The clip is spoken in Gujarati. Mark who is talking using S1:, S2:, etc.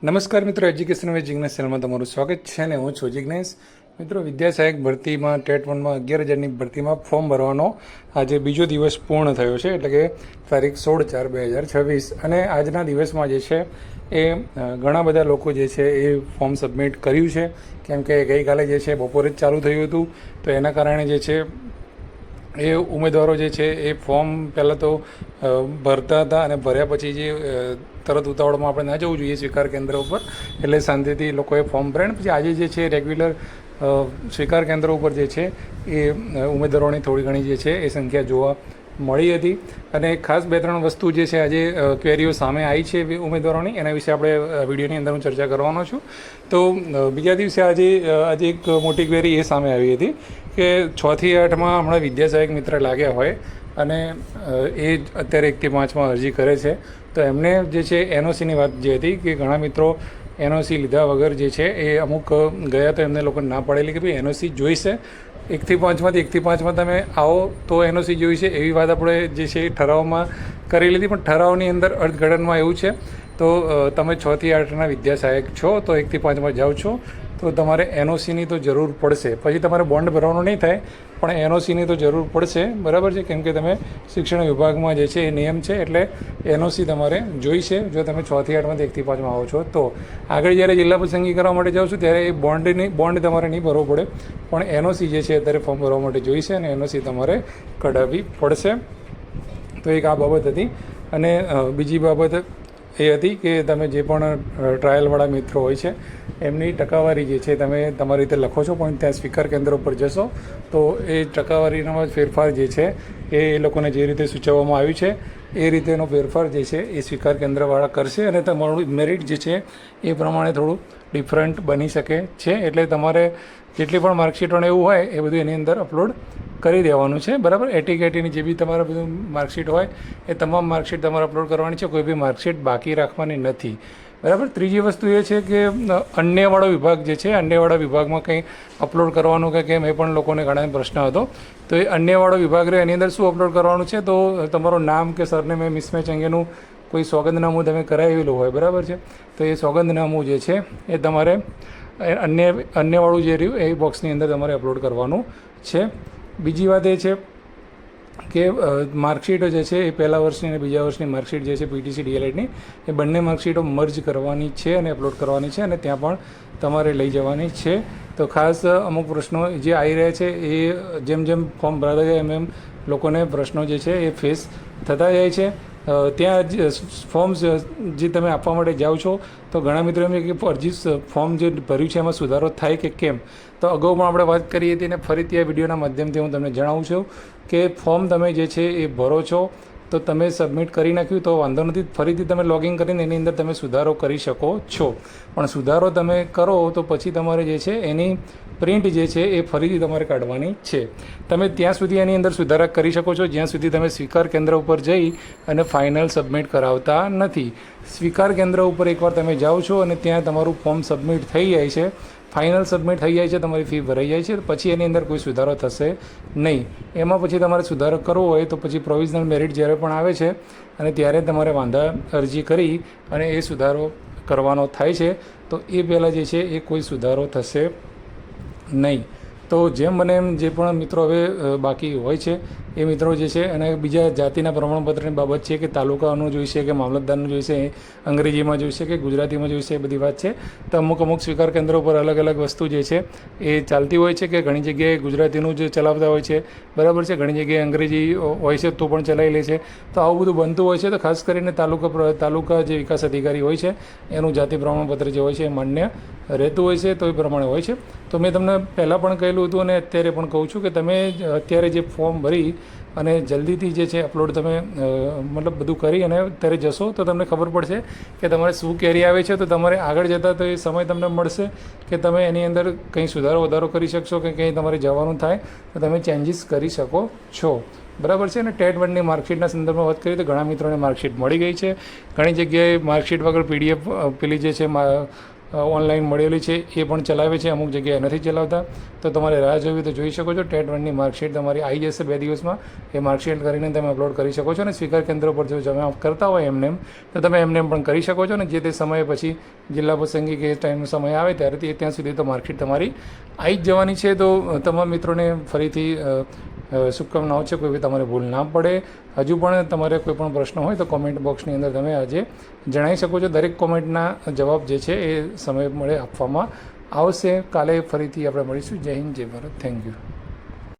S1: નમસ્કાર મિત્રો, એજ્યુકેશન વિથ જિગ્નેશ ચેનલમાં તમારું સ્વાગત છે અને હું છું જિગ્નેશ. મિત્રો, વિદ્યા સહાયક ભરતીમાં ટેટ 1માં 11,000ની ભરતીમાં ફોર્મ ભરવાનો આજે બીજો દિવસ પૂર્ણ થયો છે, એટલે કે તારીખ 16/4/2026. અને આજના દિવસમાં જે છે એ ઘણા બધા લોકો જે છે એ ફોર્મ સબમિટ કર્યું છે, કેમ કે ગઈકાલે જે છે બપોરે જ ચાલુ થયું હતું. તો એના કારણે જે છે એ ઉમેદવારો જે છે એ ફોર્મ પહેલાં તો ભરતા હતા અને ભર્યા પછી જે તરત ઉતાવળમાં આપણે ના જવું જોઈએ સ્વીકાર કેન્દ્ર ઉપર, એટલે શાંતિથી લોકોએ ફોર્મ ભરાય. પછી આજે જે છે રેગ્યુલર સ્વીકાર કેન્દ્ર ઉપર જે છે એ ઉમેદવારોની થોડી ઘણી જે છે એ સંખ્યા જોવા મળી હતી. અને ખાસ 2-3 વસ્તુ જે છે આજે ક્વેરીઓ સામે આવી છે ઉમેદવારોની, એના વિશે આપણે વિડીયોની અંદર હું ચર્ચા કરવાનો છું. તો બીજા દિવસે આજે એક મોટી ક્વેરી એ સામે આવી હતી કે 6 થી 8માં હમણાં વિદ્યા સહાયક મિત્ર લાગ્યા હોય અને એ અત્યારે 1 થી 5માં અરજી કરે છે, તો એમને જે છે એનઓસીની વાત જે હતી કે ઘણા મિત્રો એનઓસી લીધા વગર જે છે એ અમુક ગયા, તો એમને લોકોને ના પડેલી કે ભાઈ એનઓસી જોઈશે 1 થી 5માંથી 1 થી 5માં તમે આવો તો એનઓસી જોઈશે, એવી વાત આપણે જે છે એ ઠરાવમાં કરી લીધી. પણ ઠરાવની અંદર અર્થઘટનમાં એવું છે, તો તમે 6 થી 8ના વિદ્યા સહાયક છો તો 1 થી 5માં જાઓ છો તો તમારે એનઓસીની તો જરૂર પડશે. પછી તમારે બોન્ડ ભરવાનો નહીં થાય, પણ એનઓસીની તો જરૂર પડશે, બરાબર છે, કેમ કે તમે શિક્ષણ વિભાગમાં જે છે એ નિયમ છે, એટલે એનઓસી તમારે જોઈશે જો તમે 6 થી 8માંથી 1 થી 5માં આવો છો. તો આગળ જ્યારે જિલ્લા પસંદગી કરવા માટે જાઓ છો ત્યારે એ બોન્ડ તમારે નહીં ભરવો પડે, પણ એનઓસી જે છે અત્યારે ફોર્મ ભરવા માટે જોઈશે અને એનઓસી તમારે કઢાવવી પડશે. તો એક આ બાબત હતી. અને બીજી બાબત એ હતી કે તમે જે પણ ટ્રાયલવાળા મિત્રો હોય છે એમની ટકાવારી જે છે તમે તમારી રીતે લખો છો, પણ ત્યાં સ્વીકાર કેન્દ્ર ઉપર જશો તો એ ટકાવારીનો ફેરફાર જે છે એ લોકોને જે રીતે સૂચવવામાં આવ્યું છે એ રીતેનો ફેરફાર જે છે એ સ્વીકાર કેન્દ્રવાળા કરશે અને તમારું મેરિટ જે છે એ પ્રમાણે થોડું ડિફરન્ટ બની શકે છે. એટલે તમારે જેટલી પણ માર્કશીટોને એવું હોય એ બધું એની અંદર અપલોડ કરી દેવાનું છે, બરાબર. એટીકેટીની જે બી તમારા બધું માર્કશીટ હોય એ તમામ માર્કશીટ તમારે અપલોડ કરવાની છે, કોઈ બી માર્કશીટ બાકી રાખવાની નથી, બરાબર. ત્રીજી વસ્તુ એ છે કે અન્યવાળો વિભાગ જે છે, અન્યવાળા વિભાગમાં કંઈ અપલોડ કરવાનું કે કેમ, એ પણ લોકોને ઘણા પ્રશ્ન હતો. તો એ અન્યવાળો વિભાગ રહે એની અંદર શું અપલોડ કરવાનું છે, તો તમારું નામ કે સરનેમ મિસમેચ અંગેનું કોઈ સોગંદનામું તમે કરાવેલું હોય, બરાબર છે, તો એ સોગંદનામું જે છે એ તમારે અન્યવાળું જે રહ્યું એ બોક્સની અંદર તમારે અપલોડ કરવાનું છે. બીજી વાત એ છે કે માર્કશીટો જે છે એ પહેલા વર્ષની અને બીજા વર્ષની માર્કશીટ જે છે પીટીસી ડીએલએડની એ બંને માર્કશીટો મર્જ કરવાની છે અને અપલોડ કરવાની છે, અને ત્યાં પણ તમારે લઈ જવાની છે. તો ખાસ અમુક પ્રશ્નો જે આવી રહ્યા છે એ જેમ જેમ ફોર્મ ભરાતા જાય એમ લોકોને પ્રશ્નો જે છે એ ફેસ થતા જાય છે. ત્યાં ફોર્મ જે તમે આપવા માટે જાઓ છો તો ઘણા મિત્રો એમ કે અરજી ફોર્મ જે ભર્યું છે એમાં સુધારો થાય કે કેમ, તો અગાઉ પણ આપણે વાત કરી હતી અને ફરીથી આ વિડીયોના માધ્યમથી હું તમને જણાવું છું કે ફોર્મ તમે જે છે એ ભરો છો તો તમે સબમિટ કરી નાખ્યું તો વાંધો નથી, ફરીથી તમે લોગિન કરીને એની અંદર તમે સુધારો કરી શકો છો. પણ સુધારો તમે કરો તો પછી તમારે જે છે એની પ્રિન્ટ જે છે એ ફરીથી તમારે કાઢવાની છે. તમે ત્યાં સુધી એની અંદર સુધારા કરી શકો છો જ્યાં સુધી તમે સ્વીકાર કેન્દ્ર ઉપર જઈ અને ફાઇનલ સબમિટ કરાવતા નથી. સ્વીકાર કેન્દ્ર ઉપર એકવાર તમે જાઓ છો અને ત્યાં તમારું ફોર્મ સબમિટ થઈ જાય છે, ફાઇનલ સબમિટ થઈ જાય છે, તમારી ફી ભરાઈ જાય છે, પછી એની અંદર કોઈ સુધારો થશે નહીં. એમાં પછી તમારે સુધારો કરવો હોય તો પછી પ્રોવિઝનલ મેરિટ જ્યારે પણ આવે છે અને ત્યારે તમારે વાંધા અરજી કરી અને એ સુધારો કરવાનો થાય છે, તો એ પહેલાં જે છે એ કોઈ સુધારો થશે નહીં. તો જેમ બને એમ જે પણ મિત્રો હવે બાકી હોય છે એ મિત્રો જે છે અને બીજા જાતિના પ્રમાણપત્રની બાબત છે કે તાલુકાનું જોઈશે કે મામલતદારનું જોઈશે, અંગ્રેજીમાં જોઈશે કે ગુજરાતીમાં જોઈશે, એ બધી વાત છે. તો અમુક સ્વીકાર કેન્દ્રો પર અલગ અલગ વસ્તુ જે છે એ ચાલતી હોય છે કે ઘણી જગ્યાએ ગુજરાતીનું જ ચલાવતા હોય છે, બરાબર છે, ઘણી જગ્યાએ અંગ્રેજી હોય છે તો પણ ચલાવી લે છે. તો આવું બધું બનતું હોય છે. તો ખાસ કરીને તાલુકા જે વિકાસ અધિકારી હોય છે એનું જાતિ પ્રમાણપત્ર જે હોય છે એ માન્ય રહેતું હોય છે, તો એ પ્રમાણે હોય છે. તો મેં તમને પહેલાં પણ કહેલું હતું અને અત્યારે પણ કહું છું કે તમે અત્યારે જે ફોર્મ ભરી અને જલ્દીથી જે છે અપલોડ તમે મતલબ બધું કરી અને અત્યારે જશો તો તમને ખબર પડશે કે તમારે શું ક્વેરી આવે છે. તો તમારે આગળ જતાં તો એ સમય તમને મળશે કે તમે એની અંદર કંઈ સુધારો વધારો કરી શકશો કે કંઈ તમારે જવાનું થાય તો તમે ચેન્જીસ કરી શકો છો, બરાબર છે. અને ટેટ 1ની માર્કશીટના સંદર્ભમાં વાત કરીએ તો ઘણા મિત્રોને માર્કશીટ મળી ગઈ છે. ઘણી જગ્યાએ માર્કશીટ વગર પીડીએફ પેલી જે છે ઓનલાઈન મળેલી છે એ પણ ચલાવે છે, અમુક જગ્યાએ નથી ચલાવતા. તો તમારે રાહ જોવી તો જોઈ શકો છો. ટેટ 1ની માર્કશીટ તમારી આવી જશે 2 દિવસમાં. એ માર્કશીટ કરીને તમે અપલોડ કરી શકો છો. અને સ્વીકાર કેન્દ્ર પર જો જમા કરતા હોય એમનેમ તો તમે એમનેમ પણ કરી શકો છો. ને જે તે સમયે પછી જિલ્લા પસંદગી કે ટાઈમનો સમય આવે ત્યારે ત્યાં સુધી તો માર્કશીટ તમારી આવી જ જવાની છે. તો તમામ મિત્રોને ફરીથી શુભકામનાઓ છે. કોઈ બી તમારે ભૂલ ના પડે. હજુ પણ તમારે કોઈ પણ પ્રશ્ન હોય તો કોમેન્ટ બોક્સની અંદર તમે આજે જણાવી શકો છો. દરેક કોમેન્ટના જવાબ જે છે એ સમય મળે આપવામાં આવશે. કાલે ફરીથી આપણે મળીશું. જય હિન્દ, જય ભારત. Thank you.